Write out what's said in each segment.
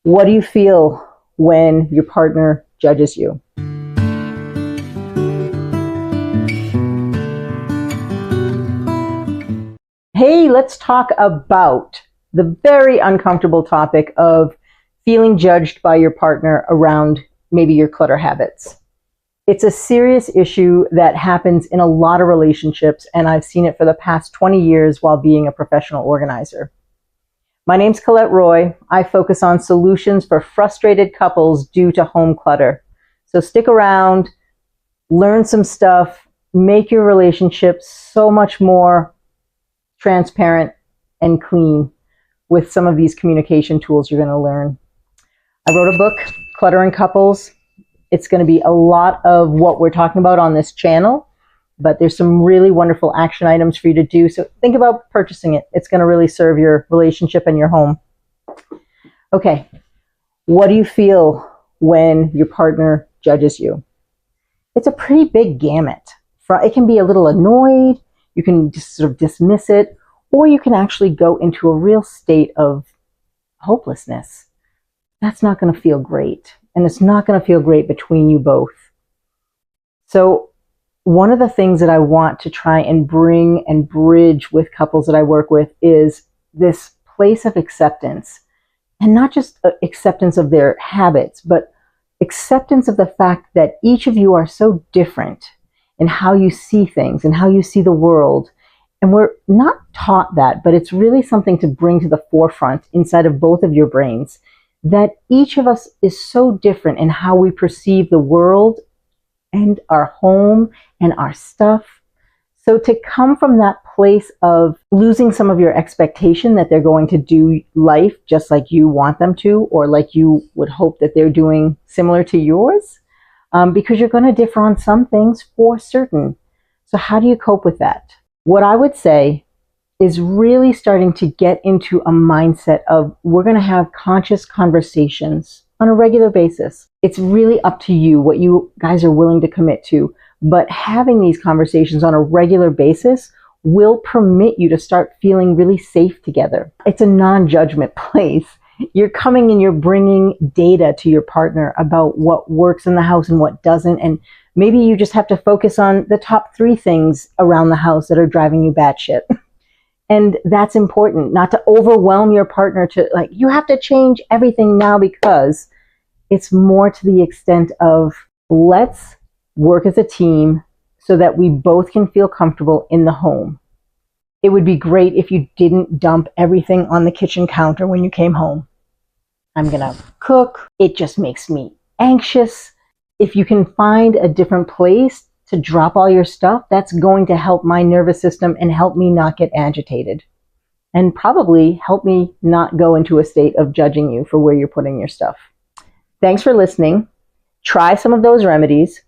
What do you feel when your partner judges you? Hey, let's talk about the very uncomfortable topic of feeling judged by your partner around maybe your clutter habits. It's a serious issue that happens in a lot of relationships, and I've seen it for the past 20 years while being a professional organizer. My name's Colette Roy. I focus on solutions for frustrated couples due to home clutter. So stick around, learn some stuff, make your relationship so much more transparent and clean with some of these communication tools you're going to learn. I wrote a book, Clutter in Couples. It's going to be a lot of what we're talking about on this channel, but there's some really wonderful action items for you to do. So think about purchasing it. It's going to really serve your relationship and your home. Okay, what do you feel when your partner judges you? It's a pretty big gamut. It can be a little annoyed, you can just sort of dismiss it, or you can actually go into a real state of hopelessness. That's not going to feel great. And it's not going to feel great between you both. So one of the things that I want to try and bring and bridge with couples that I work with is this place of acceptance. And not just acceptance of their habits, but acceptance of the fact that each of you are so different in how you see things and how you see the world. And we're not taught that, but it's really something to bring to the forefront inside of both of your brains, that each of us is so different in how we perceive the world and our home and our stuff. So to come from that place of losing some of your expectation that they're going to do life just like you want them to, or like you would hope that they're doing similar to yours, because you're going to differ on some things for certain. So how do you cope with that? What I would say is really starting to get into a mindset of we're going to have conscious conversations on a regular basis. It's really up to you what you guys are willing to commit to, but having these conversations on a regular basis will permit you to start feeling really safe together. It's a non-judgment place. You're coming and you're bringing data to your partner about what works in the house and what doesn't, and maybe you just have to focus on the top 3 things around the house that are driving you batshit. And that's important, not to overwhelm your partner to like, you have to change everything now, because it's more to the extent of let's work as a team so that we both can feel comfortable in the home. It would be great if you didn't dump everything on the kitchen counter when you came home. I'm gonna cook. It just makes me anxious. If you can find a different place to drop all your stuff, that's going to help my nervous system and help me not get agitated. And probably help me not go into a state of judging you for where you're putting your stuff. Thanks for listening. Try some of those remedies.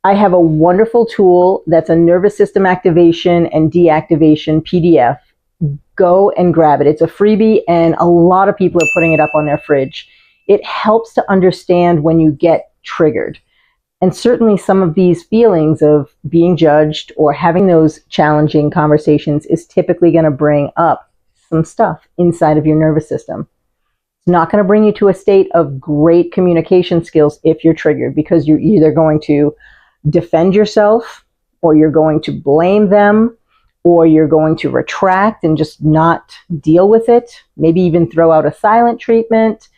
I have a wonderful tool that's a nervous system activation and deactivation PDF. Go and grab it. It's a freebie, and a lot of people are putting it up on their fridge. It helps to understand when you get triggered. And certainly some of these feelings of being judged or having those challenging conversations is typically going to bring up some stuff inside of your nervous system. It's not going to bring you to a state of great communication skills if you're triggered, because you're either going to defend yourself, or you're going to blame them, or you're going to retract and just not deal with it, maybe even throw out a silent treatment.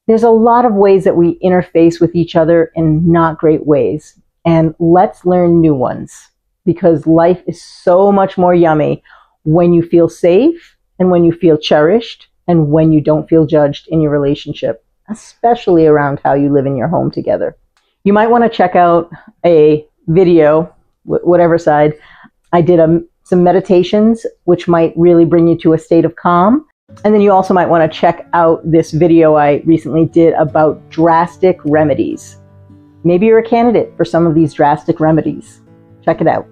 There's a lot of ways that we interface with each other in not great ways. And let's learn new ones, because life is so much more yummy when you feel safe and when you feel cherished and when you don't feel judged in your relationship, especially around how you live in your home together. You might want to check out a video, whatever side. I did some meditations, which might really bring you to a state of calm. And then you also might want to check out this video I recently did about drastic remedies. Maybe you're a candidate for some of these drastic remedies. Check it out.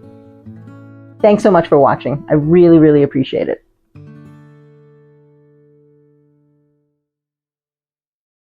Thanks so much for watching. I really, really appreciate it.